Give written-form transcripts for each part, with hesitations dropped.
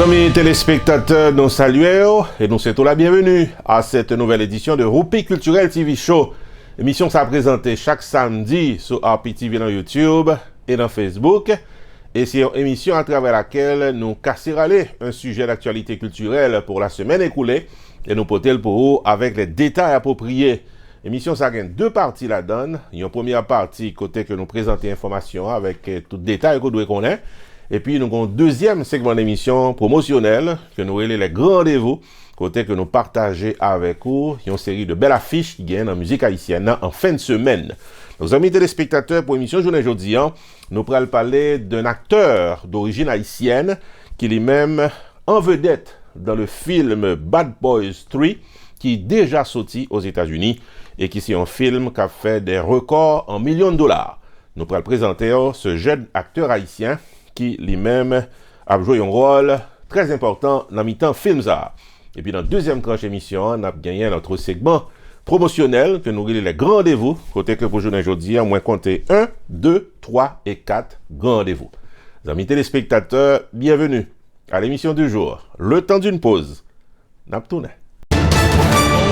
Amis téléspectateurs, nous saluons et nous souhaitons la bienvenue à cette nouvelle édition de Roupi Culturel TV Show. Émission sera présentée chaque samedi sur RPTV dans YouTube et dans Facebook. Et c'est une émission à travers laquelle nous casserons un sujet d'actualité culturelle pour la semaine écoulée et nous portons pour vous avec les détails appropriés. Émission ça gagne deux parties la donne. Une première partie côté que nous présentons information avec tout détail que nous devons connaître. Et puis, nous avons un deuxième segment d'émission promotionnelle que nous relèvons les grands rendez-vous, côté que nous partageons avec vous une série de belles affiches qui gagnent en musique haïtienne en fin de semaine. Nos amis téléspectateurs, pour l'émission Journée Jeudi, nous allons parler d'un acteur d'origine haïtienne qui est même en vedette dans le film Bad Boys 3 qui est déjà sorti aux États-Unis et qui est un film qui a fait des records en millions de dollars. Nous allons présenter ce jeune acteur haïtien qui lui-même a joué un rôle très important dans le temps film ça. Et puis dans la deuxième tranche émission, on a gagné notre segment promotionnel que nous relèvons les grands rendez-vous, côté que pour journée aujourd'hui, à moins compter 1, 2, 3 et 4 grands rendez-vous. Amis téléspectateurs, bienvenue à l'émission du jour. Le temps d'une pause. Naptoune.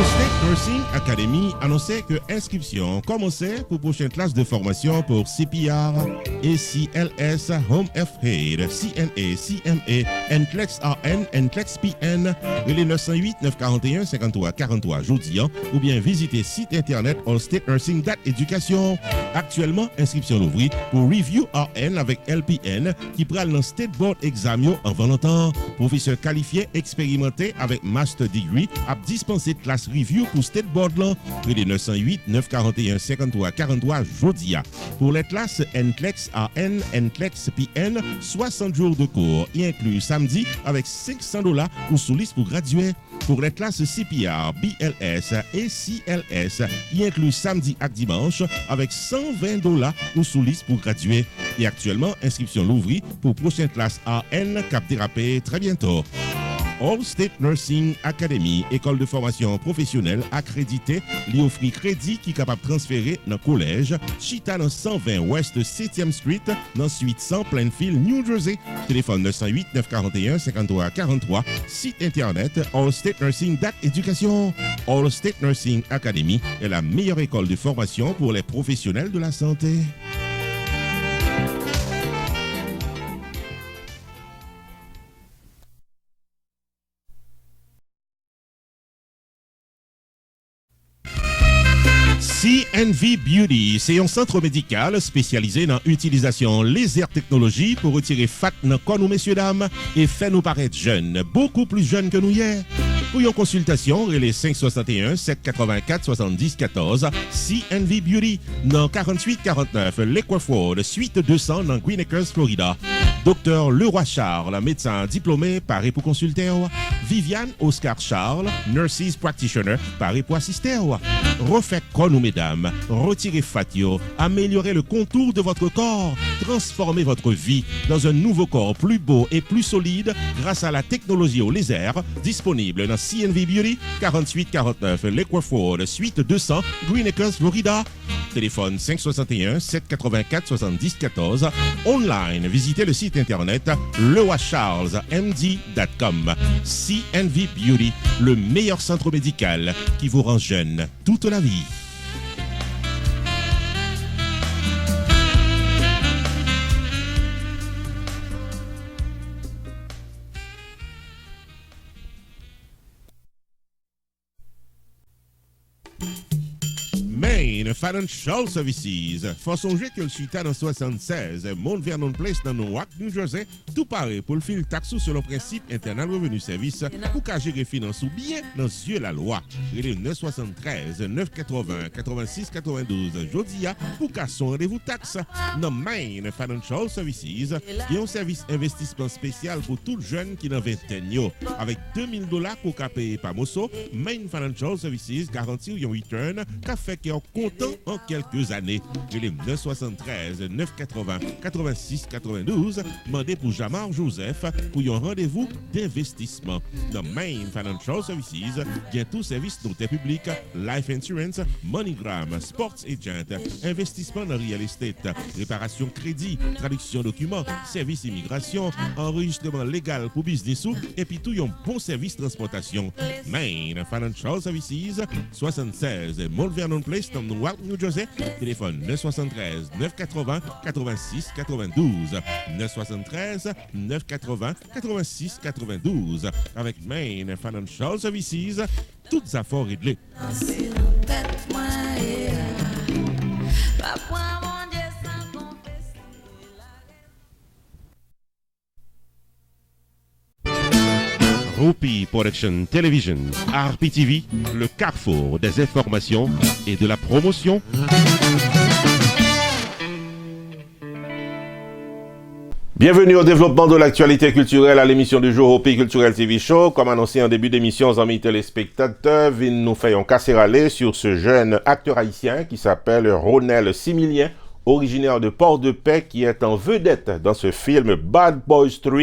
State Nursing Academy annonçait que inscription commençait pour prochaine classe de formation pour CPR, ACLS, Home Health Aid, CNA, CMA, NCLEX RN, NCLEX PN, relais 908 941 53 43 jeudi, ou bien visiter site internet allstatenursing.education. Actuellement, inscription l'ouvrir pour Review RN avec LPN qui prend le State Board Exam avant longtemps. Professeur qualifié, expérimenté avec Master Degree, a dispensé de classe Review pour State Board là, près de 908 941 53 43 jodia. Pour les classes NCLEX RN, NCLEX PN, 60 jours de cours, y inclus samedi avec $500 ou sous liste pour graduer. Pour les classes CPR, BLS et CLS, y inclus samedi et dimanche avec $120 ou sous liste pour graduer. Et actuellement, inscription l'ouvrir pour prochaine classe RN Cap Thérapie très bientôt. All State Nursing Academy, école de formation professionnelle accréditée, lui offre crédit qui est capable de transférer dans le collège, Chita dans 120 West 7e Street, dans suite 100 Plainfield, New Jersey. Téléphone 908 941 53 43, site internet allstatenursing.education. All State Nursing Academy est la meilleure école de formation pour les professionnels de la santé. CNV Beauty, c'est un centre médical spécialisé dans l'utilisation laser technologie pour retirer fat dans corps nous messieurs dames et faire nous paraître jeunes, beaucoup plus jeunes que nous hier. Pour une consultation, relais 561 784 70 14, CNV Beauty dans 4849 Lakewood, suite 200 dans Green Acres, Florida. Docteur Leroy Charles, médecin diplômé, paré pour consulter. Viviane Oscar Charles, nurses practitioner, paré pour assister. Refaites corps nous mesdames, retirez fatio, améliorez le contour de votre corps, transformez votre vie dans un nouveau corps plus beau et plus solide grâce à la technologie au laser disponible dans CNV Beauty 4849 Lakewood, suite 200 Green Acres, Florida. Téléphone 561 784 70 14. Online, visitez le site internet leroycharlesmd.com. CNV Beauty, le meilleur centre médical qui vous rend jeune toute la vie. Main Financial Services. Faut songer que le suite dans 76, Mount Vernon Place dans Newark, New Jersey, tout paraît pour le fil taxo sur le principe Internal Revenue Service pour qu'à gérer finance ou bien dans yeux la loi. Relais 973 980 86 92 Jodia pour qu'à son rendez-vous taxe. Dans Main Financial Services, il y a un service investissement spécial pour tout jeune qui n'a 20 ans. Avec $2000 pour qu'à payer par Mosso, Main Financial Services garantit un return qu'a fait qu'il y a comptant en quelques années. Et les 973 980 86 92, demandez pour Jamar Joseph pour un rendez-vous d'investissement. Dans Main Financial Services, bien tout service noté public, life insurance, MoneyGram, sports agent, investissement dans real estate, réparation crédit, traduction documents, service immigration, enregistrement légal pour business et puis tout un bon service transportation. Main Financial Services, 76 Mount Vernon Place, dans Newark, New Jersey. Téléphone 973 980 86 92. 973 980 86 92. Avec Main Financial Services, toutes affaires réglées. Rupi Production Television, RPTV, le carrefour des informations et de la promotion. Bienvenue au développement de l'actualité culturelle à l'émission du jour Rupi Culturel TV Show. Comme annoncé en début d'émission, amis téléspectateurs, nous faisons casser aller sur ce jeune acteur haïtien qui s'appelle Ronel Similien, originaire de Port-de-Paix, qui est en vedette dans ce film Bad Boys 3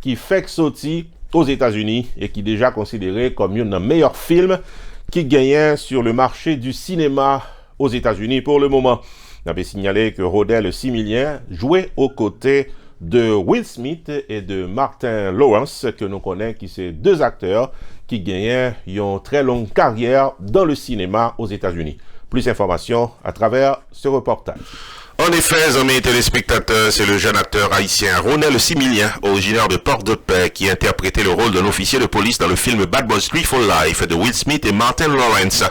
qui fait sortir aux États-Unis et qui est déjà considéré comme un des meilleurs films qui gagnait sur le marché du cinéma aux États-Unis pour le moment. On avait signalé que Ronel Similien jouait aux côtés de Will Smith et de Martin Lawrence, que nous connaissons, qui sont deux acteurs qui gagnaient une très longue carrière dans le cinéma aux États-Unis. Plus d'informations à travers ce reportage. En effet, amis téléspectateurs, c'est le jeune acteur haïtien Ronel Similien, originaire de Port-de-Paix, qui interprétait le rôle d'un officier de police dans le film Bad Boys 3 for Life de Will Smith et Martin Lawrence.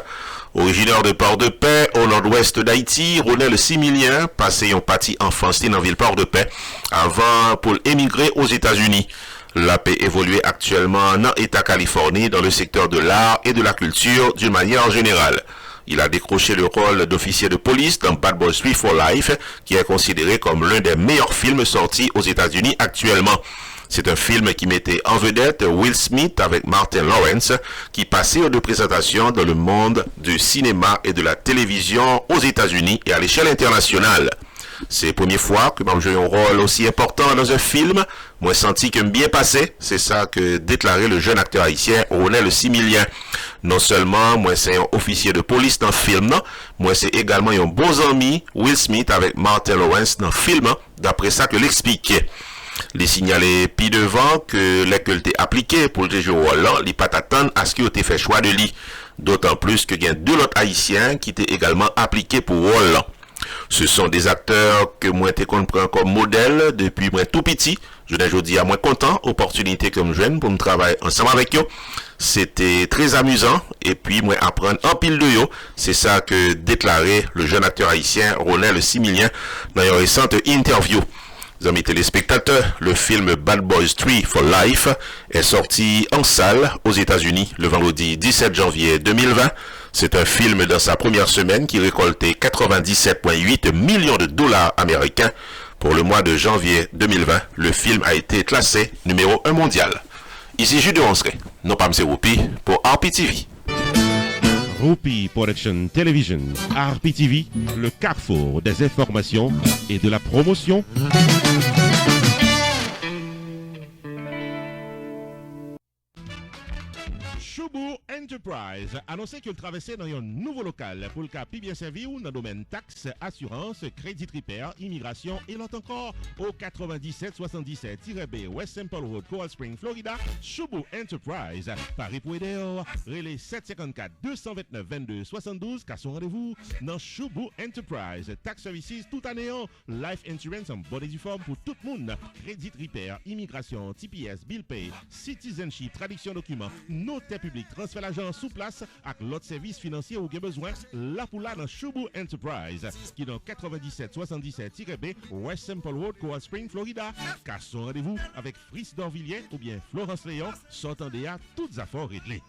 Originaire de Port-de-Paix, au nord-ouest d'Haïti, Ronel Similien passait une partie enfance dans la ville Port-de-Paix avant pour émigrer aux États-Unis. La paix évolue actuellement dans l'État Californie dans le secteur de l'art et de la culture d'une manière générale. Il a décroché le rôle d'officier de police dans Bad Boys 3 for Life, qui est considéré comme l'un des meilleurs films sortis aux États-Unis actuellement. C'est un film qui mettait en vedette Will Smith avec Martin Lawrence, qui passait de présentation dans le monde du cinéma et de la télévision aux États-Unis et à l'échelle internationale. C'est la première fois que j'ai joué un rôle aussi important dans un film. Moi, senti que me bien passé. C'est ça que déclarait le jeune acteur haïtien Ronel Similien. Non seulement, moi, c'est un officier de police dans le film, non. Moi, c'est également un bon ami, Will Smith, avec Martin Lawrence dans le film, d'après ça que l'expliquait. Les signalés puis devant que l'école était appliquée pour le jeu rôle là, les pas attendre à ce qu'il ait fait choix de lui. D'autant plus que il y a deux autres haïtiens qui étaient également appliqués pour rôle là. Ce sont des acteurs que moi te comprends comme modèle depuis moi tout petit. Je n'ai dit à moi content, opportunité comme jeune pour me travailler ensemble avec eux. C'était très amusant et puis moi apprendre en pile de yo. C'est ça que déclarait le jeune acteur haïtien Ronel Similien dans une récente interview. Amis téléspectateurs, le film Bad Boys 3 for Life est sorti en salle aux États-Unis le vendredi 17 janvier 2020. C'est un film dans sa première semaine qui récoltait 97,8 millions de dollars américains. Pour le mois de janvier 2020, le film a été classé numéro 1 mondial. Ici Jude Onsré, non pas M. Rupi, pour RPTV. Rupi Production Television, RPTV, le carrefour des informations et de la promotion. Choubourg Enterprise annonçait qu'il traversait dans un nouveau local pour le cas bien servi ou dans le domaine taxes, assurance, crédit repair, immigration et l'autre encore au 9777-B West Temple Road, Coral Spring, Florida. Choubourg Enterprise, Paris pour aider, relais 754 229 22 72 car son rendez-vous dans Choubourg Enterprise. Tax services tout année, life insurance en bonne et due forme pour tout le monde, crédit repair, immigration, TPS, bill pay, citizenship, traduction documents, notes public, transfert l'argent sous place avec l'autre service financier ou bien besoin, là pour là dans Choubourg Enterprise, qui est dans 9777-B West Temple Road, Coral Spring, Florida. Car son rendez-vous avec Fris Dorvilliers ou bien Florence Léon, s'entendez à toutes affaires réglées.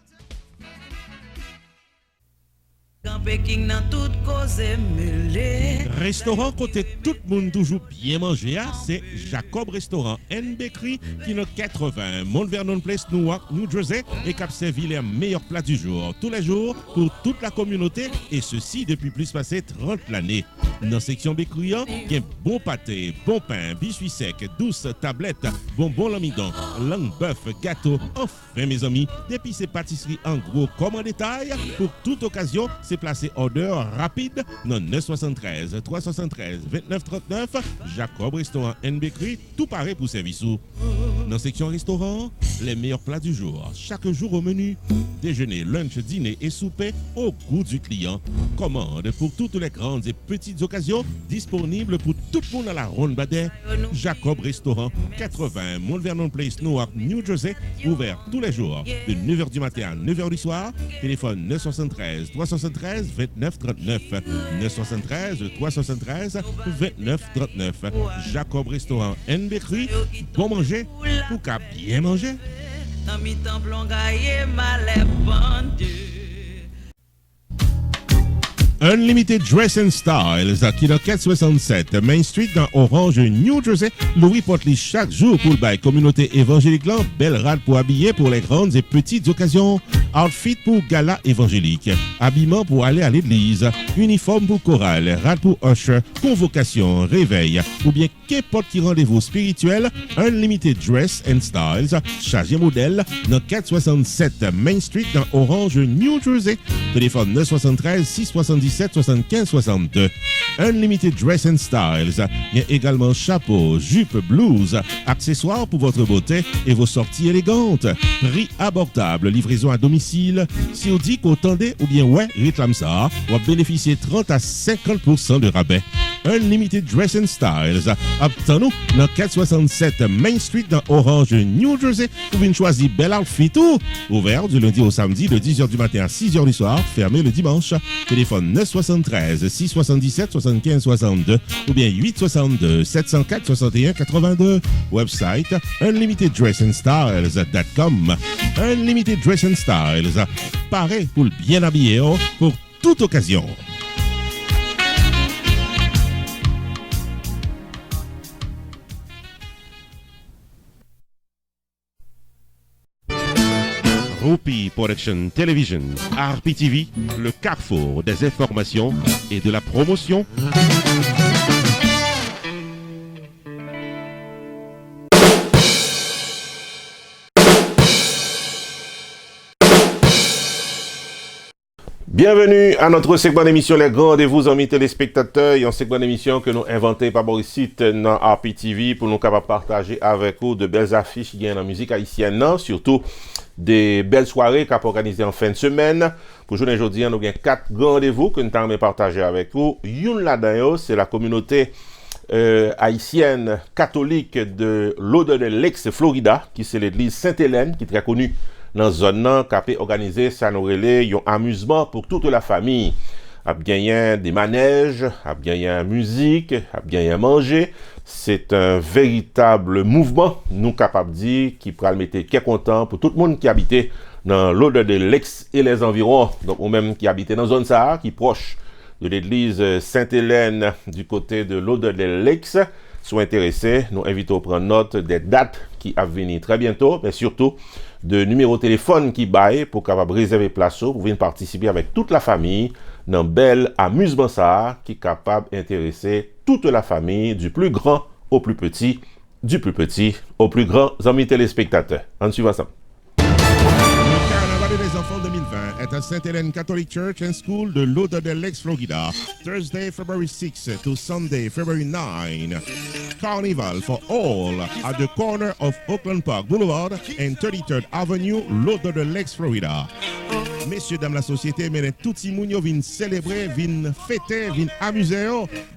Restaurant côté tout le monde toujours bien manger, c'est Jacob Restaurant and Bakery qui est 80 Mount Vernon Place, Newark, New Jersey et qui a servi les meilleurs plats du jour, tous les jours pour toute la communauté et ceci depuis plus passé 30 l'année. Dans la section bakery, il y a bon pâté, bon pain, biscuits secs, douces tablettes, bonbons l'amidon, langue bœuf, gâteau. Enfin mes amis, depuis ces pâtisseries en gros comme en détail, pour toute occasion, c'est placé order rapide dans 973 373 2939 Jacob Restaurant and Bakery, tout pareil pour service. Dans la section restaurant, les meilleurs plats du jour, chaque jour au menu, déjeuner, lunch, dîner et souper au goût du client. Commande pour toutes les grandes et petites occasions, disponibles pour tout le monde à la ronde Badet. Jacob Restaurant, 80 Mount Vernon Place, Newark, New Jersey, ouvert tous les jours de 9h du matin à 9h du soir. Téléphone 973 373 2939 973 373 2939 Jacob Restaurant and Bakery, bon manger pour qu'à bien manger. Unlimited Dress and Styles, qui est dans 467 Main Street dans Orange, New Jersey, Louis Portly chaque jour pour le bail communauté évangélique là, belle rade pour habiller pour les grandes et petites occasions, outfit pour gala évangélique, habillement pour aller à l'église, uniforme pour chorale, rade pour usher, convocation, réveil, ou bien qu'importe qui rendez-vous spirituel, Unlimited Dress and Styles, chargé modèle dans 467 Main Street dans Orange, New Jersey, téléphone 973 677 75 62. Unlimited Dress and Styles. Il y a également chapeau, jupe, blouse, accessoires pour votre beauté et vos sorties élégantes. Prix abordable, livraison à domicile. Si on dit qu'au tendez ou bien ouais, réclame ça, on va bénéficier 30 à 50% de rabais. Unlimited Dress and Styles. Obtenez-nous dans 467 Main Street dans Orange, New Jersey. Vous pouvez choisir bel outfit tout. Ouvert du lundi au samedi de 10h du matin à 6h du soir. Fermé le dimanche. Téléphone 973 677 75 62 ou bien 862 704 61 82. Website unlimiteddressandstyles.com. Unlimited Dress and Styles. Pareil pour le bien habillé pour toute occasion. Rupi Production Television, RPTV, le carrefour des informations et de la promotion. Bienvenue à notre segment d'émission Les Grands Rendez-vous, amis téléspectateurs. Il y a un segment d'émission que nous inventons par Borisite dans RPTV pour nous capables partager avec vous de belles affiches qui gagnent la musique haïtienne, surtout des belles soirées qu'on a organisées en fin de semaine. Pour aujourd'hui, nous avons 4 grands rendez-vous que nous avons partagé avec vous. Une là-dedans, c'est la communauté haïtienne catholique de l'Odeur de l'Ex Florida, qui c'est l'église Sainte-Hélène, qui est très connue dans la zone qui a organisé ça nous relais un amusement pour toute la famille. A bien des manèges, a bien musique, a bien manger. C'est un véritable mouvement, nous capables de dire, qui pourra le mettre qui est content pour tout le monde qui habitait dans l'Odeur de l'Ex et les environs, donc ou même qui habitait dans la zone Sahara, qui est proche de l'église Sainte-Hélène du côté de l'Odeur de l'Ex. Soient intéressés, nous invitons à prendre note des dates qui vont venir très bientôt, mais surtout de numéro de téléphone qui baille pour capable réserver place pour venir participer avec toute la famille dans bel amusement ça qui est capable d'intéresser toute la famille du plus grand au plus petit, du plus petit au plus grand, amis téléspectateurs. On suit ensemble. Des enfants 2020 est à Sainte-Hélène Catholic Church and School de l'Odeur de l'Ex Florida, Thursday, February 6 to Sunday, February 9. Carnival for all at the corner of Oakland Park Boulevard and 33rd Avenue, l'Odeur de l'Ex Florida. Messieurs, dames, la société, mais tout le monde vient célébrer, vient fêter, vient amuser.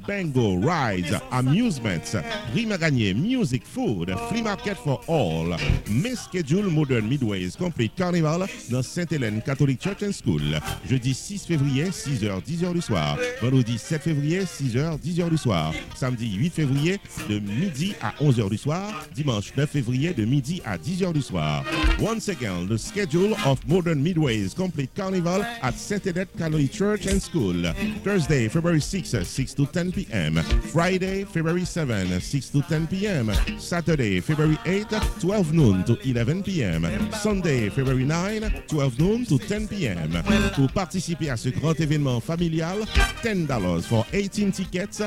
Bingo, rides, amusements, prix à gagner, music, food, free market for all. Miss Schedule Modern Midways Complete Carnival dans Sainte-Hélène Catholic Church and School. Jeudi 6 février, 6h, 10h du soir. Vendredi 7 février, 6h, 10h du soir. Samedi 8 février, de midi à 11h du soir. Dimanche 9 février, de midi à 10h du soir. Once again, the schedule of Modern Midways Complete Complete Carnival at St. Edith Catholic Church and School. Thursday, February 6, 6 to 10 p.m. Friday, February 7, 6 to 10 p.m. Saturday, February 8, 12 noon to 11 p.m. Sunday, February 9, 12 noon to 10 p.m. Pour participer à ce grand événement familial, $10 for 18 tickets.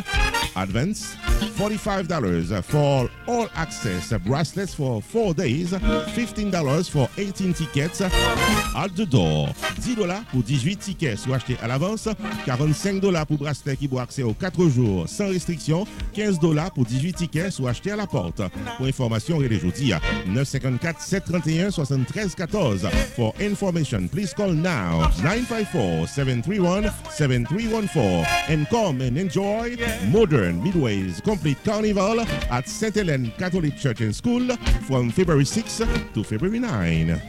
Advance, $45 for all access bracelets for 4 days, $15 for 18 tickets. At the door, $10 pour 18 tickets soit achetés à l'avance, $45 pour bracelet qui vaut accès aux 4 jours sans restriction, $15 pour 18 tickets soit achetés à la porte. Pour information, relais à 954-731-7314. For information, please call now 954-731-7314 and come and enjoy Modern Midway's Complete Carnival at St. Helene Catholic Church and School from February 6 to February 9.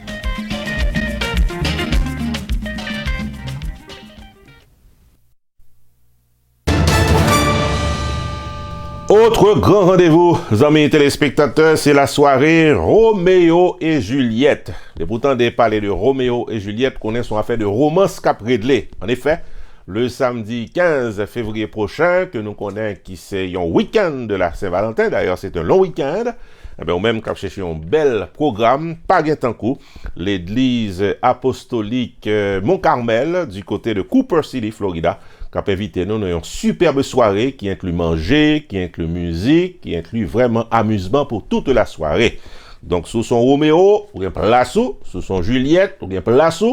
Autre grand rendez-vous, amis téléspectateurs, c'est la soirée Roméo et Juliette. Et pourtant, de parler de Roméo et Juliette, qu'on est son affaire de romance capredlé. En effet, le samedi 15 février prochain, que nous connaissons qui c'est un week-end de la Saint-Valentin, d'ailleurs c'est un long week-end, eh bien, ou même quand chercher un bel programme, pas Guintancourt, l'église apostolique Mont-Carmel, du côté de Cooper City, Florida, qui a invité nous à une superbe soirée qui inclut manger, qui inclut musique, qui inclut vraiment amusement pour toute la soirée. Donc, sous son Roméo, ou bien place, sous son Juliette, ou bien place,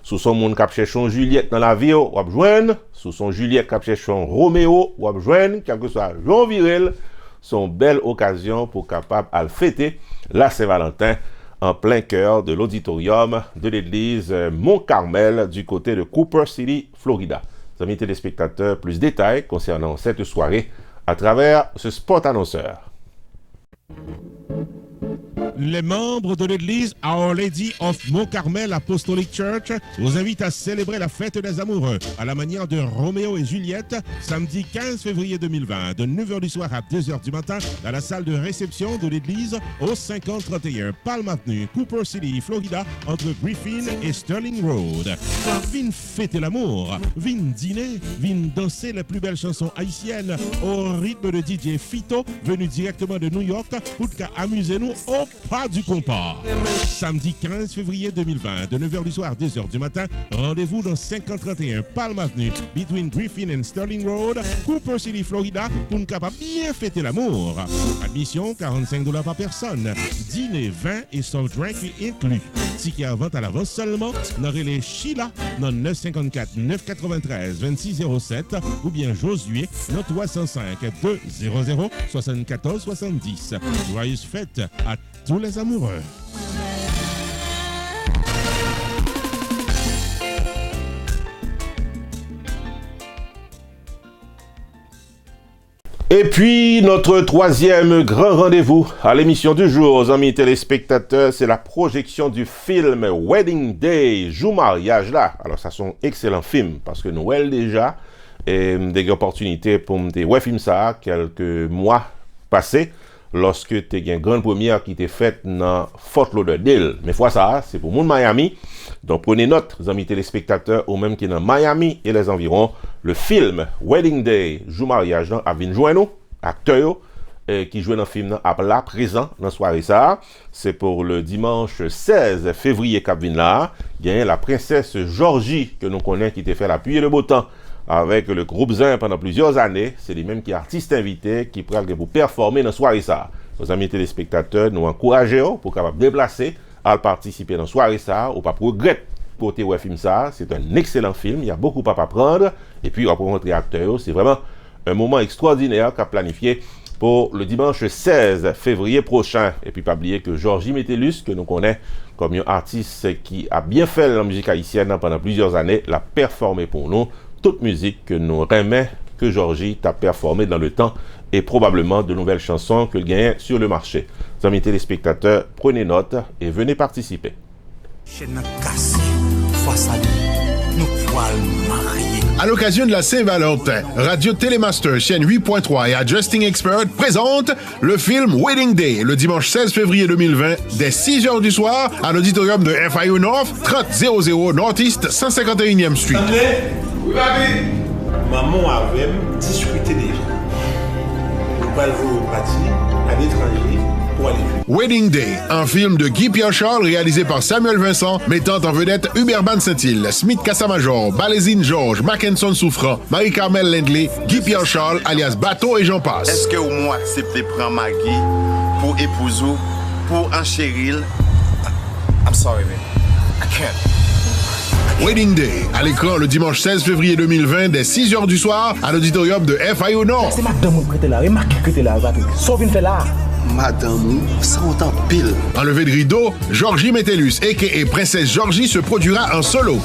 sous son monde qui cherche son Juliette dans la vie, ou à joindre, sous son Juliette qui cherche son Roméo, ou à joindre, quel que soit Jean Virel, sont belle occasion pour capable à fêter la Saint-Valentin en plein cœur de l'auditorium de l'église Mont-Carmel du côté de Cooper City, Florida. Amis téléspectateurs, plus de détails concernant cette soirée à travers ce spot annonceur. Les membres de l'église Our Lady of Mont-Carmel Apostolic Church vous invitent à célébrer la fête des amoureux à la manière de Roméo et Juliette, samedi 15 février 2020, de 9h du soir à 2h du matin, dans la salle de réception de l'église au 5031 Palm Avenue, Cooper City, Florida, entre Griffin et Sterling Road. Vin fêter l'amour, vin dîner, vin danser les plus belles chansons haïtiennes au rythme de DJ Fito, venu directement de New York, pour amuser-nous au pas du compas. Samedi 15 février 2020, de 9h du soir à 2h du matin, rendez-vous dans 5031 Palm Avenue, between Griffin and Sterling Road, Cooper City, Florida, pour nous capable bien fêter l'amour. Admission $45 par personne. Dîner, vin et soft drink inclus. Ticket à vente à l'avance seulement dans les Sheila dans 954 993 2607 ou bien Josué dans 305 200 74 70. Joyeuse fête à tous les amoureux. Et puis, notre troisième grand rendez-vous à l'émission du jour, amis téléspectateurs, c'est la projection du film Wedding Day, Jour mariage là. Alors, ça, c'est un excellent film, parce que Noël déjà, et des opportunités pour me voir film ça quelques mois passés, lorsque tu as une grande première qui était faite dans Fort Lauderdale. Mais fois ça, c'est pour le monde Miami. Donc prenez note, les amis téléspectateurs, ou même qui est dans Miami et les environs, le film Wedding Day, Jour mariage, a venu joindre acteurs qui jouent dans le film à la présent dans la soirée ça. C'est pour le dimanche 16 février qui vient là. Il y a la princesse Georgie que nous connaissons qui était fait la pluie et le beau temps avec le groupe Zin pendant plusieurs années. C'est les mêmes qui artistes invités qui prennent pour performer dans la soirée ça. Nos amis téléspectateurs, nous encourageons pour capable déplacer à participer dans la soirée ça, ou pas pour regretter côté ouais film ça. C'est un excellent film, il y a beaucoup à apprendre et puis on va rencontrer acteurs. C'est vraiment un moment extraordinaire qu'a planifié pour le dimanche 16 février prochain. Et puis pas oublier que Georgie Métellus, que nous connaissons comme un artiste qui a bien fait la musique haïtienne pendant plusieurs années, l'a performé pour nous. Toute musique que nous remet que Georgie t'a performé dans le temps et probablement de nouvelles chansons que le gagne sur le marché. Amis téléspectateurs, prenez note et venez participer. Chaîne cassée, face à nous, nous poils mariés. À l'occasion de la Saint-Valentin, Radio Télémaster, chaîne 8.3 et Adjusting Expert présentent le film Wedding Day le dimanche 16 février 2020 dès 6h du soir à l'auditorium de FIU North, 3000 Northeast 151e Street. Oui, papi. Maman avait discuté déjà. Nous allons partir à l'étranger pour aller jouer. Wedding Day, un film de Guy Pierre Charles réalisé par Samuel Vincent, mettant en vedette Hubert Saint-Île, Smith Cassamajor, Balésine Georges, Mackinson Souffrant, Marie-Carmel Lindley, Guy Pierre Charles, alias Bateau et j'en passe. Est-ce que vous m'acceptez prendre Maggie pour épouser, pour enchérir? I'm sorry, man. I can't. Wedding Day, à l'écran le dimanche 16 février 2020 dès 6h du soir à l'auditorium de FIU Nord. C'est madame qui était là, remarquez que était là, Patrick. Sauf une fait là. Madame, ça entend pile. Enlevé de rideau, Georgie Metellus, a.k.a. Princesse Georgie, se produira en solo.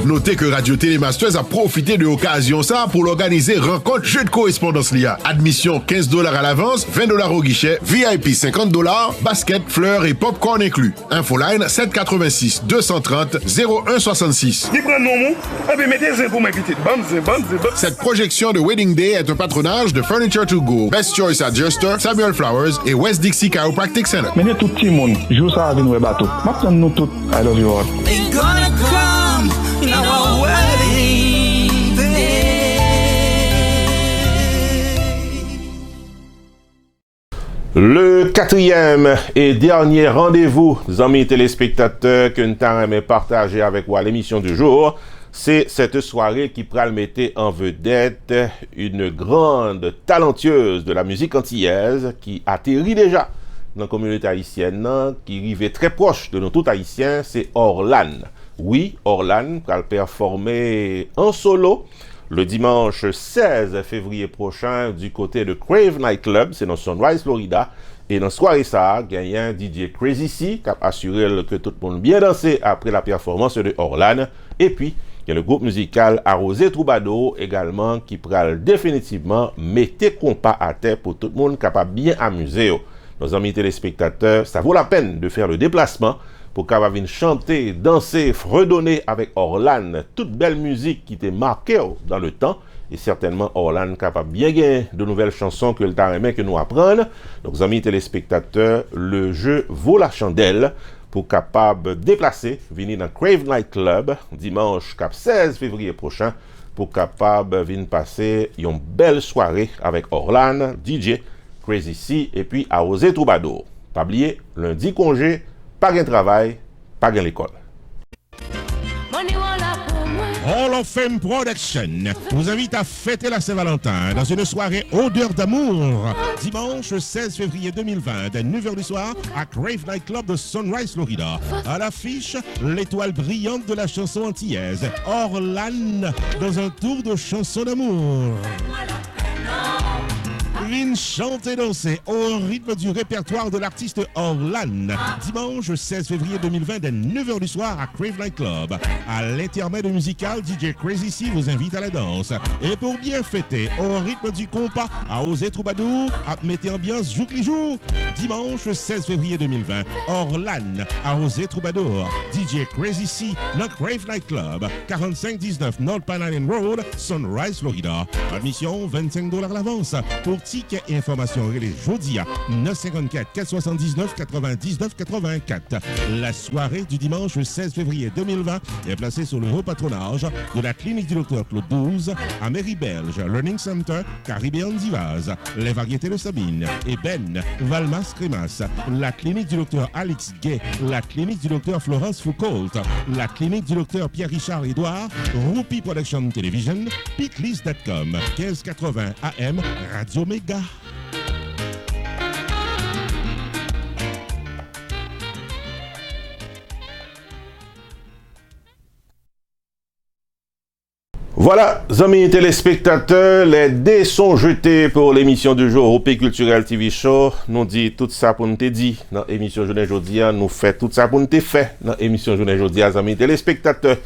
Notez que Radio Télémasters a profité de l'occasion ça pour l'organiser rencontre jeu de correspondance l'IA. Admission $15 à l'avance, $20 au guichet, VIP $50, basket, fleurs et popcorn inclus. Infoline 786 230 0166. Cette projection de Wedding Day est un patronage de Furniture to Go, Best Choice Adjuster, Samuel Flowers et West Dixie Chiropractic Center. Mais tout le monde joue ça avec nous bateau. Maintenant nous tous, I love you all. Our wedding day. Le quatrième et dernier rendez-vous, amis téléspectateurs, que nous avons partagé avec vous à l'émission du jour, c'est cette soirée qui pral mettre en vedette une grande talentueuse de la musique antillaise qui atterrit déjà dans la communauté haïtienne, qui arrivait très proche de nous tous haïtiens, c'est Orlan. Oui, Orlan va performer en solo le dimanche 16 février prochain du côté de Crave Night Club, c'est dans Sunrise, Florida. Et dans la soirée, ça, il y a un DJ Crazy C qui a assuré que tout le monde bien dansé après la performance de Orlan. Et puis, il y a le groupe musical Arrosé Troubadour également qui pral définitivement mettre compas à terre pour tout le monde capable bien amuser. Nos amis téléspectateurs, ça vaut la peine de faire le déplacement pour capable chanter, danser, redonner avec Orlan toute belle musique qui était marquée dans le temps. Et certainement, Orlan capable bien gagner de nouvelles chansons que le temps aimé que nous apprendre. Donc, amis téléspectateurs, le jeu vaut la chandelle pour capable déplacer, venir dans Crave Night Club dimanche 16 février prochain pour capable venir passer une belle soirée avec Orlan, DJ, Crazy C et puis Arrosé Troubadour. Pas oublier, lundi congé, pas de travail, pas de l'école. Hall of Fame Production vous invite à fêter la Saint-Valentin dans une soirée odeur d'amour. Dimanche 16 février 2020, dès 9h du soir, à Crave Night Club de Sunrise, Florida. À l'affiche, l'étoile brillante de la chanson antillaise, Orlan, dans un tour de chansons d'amour. Vin chanter et danser au rythme du répertoire de l'artiste Orlan. Dimanche 16 février 2020 dès 9h du soir à Crave Night Club. À l'intermède musical, DJ Crazy C vous invite à la danse. Et pour bien fêter au rythme du compas à Osé Troubadour, à mettre ambiance jour les jours. Dimanche 16 février 2020, Orlan à Osé Troubadour. DJ Crazy C dans Crave Night Club, 4519 North Pine Island Road, Sunrise, Florida. Admission $25 à l'avance. Pour tickets et informations, relais Jodia 954 479 99 84. La soirée du dimanche 16 février 2020 est placée sous le haut patronage de la clinique du docteur Claude 12 à Mairie-Belge, Learning Center, Caribbean Divas, les variétés de Sabine et Ben, Valmas Crémas, la clinique du docteur Alex Gay, la clinique du docteur Florence Foucault, la clinique du docteur Pierre-Richard Edouard, Rupi Production Television, Pitlist.com, 1580 AM, Radio Méga. Voilà, amis téléspectateurs, les dés sont jetés pour l'émission du jour Roupi Culturel TV Show. Nous dit tout ça pour nous te dire dans l'émission Journée Jodia. Nous fait tout ça pour nous te fait dans l'émission Journée Jodia, amis téléspectateurs.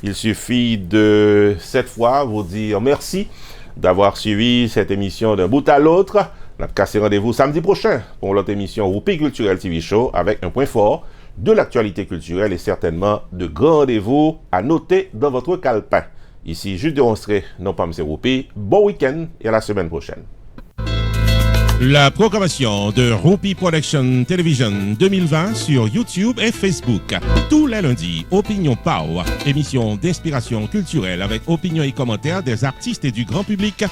Il suffit de cette fois vous dire merci d'avoir suivi cette émission d'un bout à l'autre. On a cassé rendez-vous samedi prochain pour l'autre émission Roupi Culturel TV Show avec un point fort de l'actualité culturelle et certainement de grands rendez-vous à noter dans votre calepin. Ici, Jules Demonstré, non pas M. Roupi. Bon week-end et à la semaine prochaine. La programmation de Roupi Production Television 2020 sur YouTube et Facebook. Tous les lundis, Opinion Power, émission d'inspiration culturelle avec opinions et commentaires des artistes et du grand public.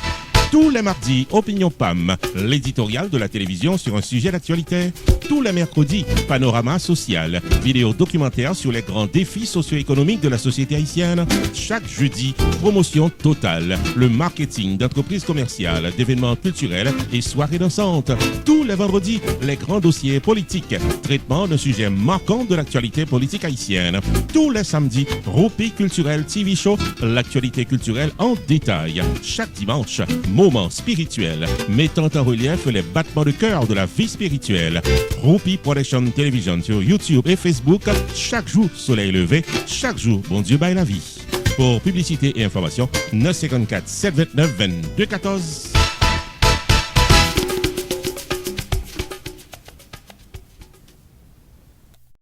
Tous les mardis, Opinion PAM, l'éditorial de la télévision sur un sujet d'actualité. Tous les mercredis, Panorama social, vidéo documentaire sur les grands défis socio-économiques de la société haïtienne. Chaque jeudi, promotion totale, le marketing d'entreprises commerciales, d'événements culturels et soirées dansantes. Tous les vendredis, les grands dossiers politiques, traitement d'un sujet marquant de l'actualité politique haïtienne. Tous les samedis, Roupi Culturel TV Show, l'actualité culturelle en détail. Chaque dimanche, moment spirituel, mettant en relief les battements de cœur de la vie spirituelle. Roupi Production Television sur YouTube et Facebook, chaque jour soleil levé, chaque jour bon Dieu baille la vie. Pour publicité et information, 954 729 22 14.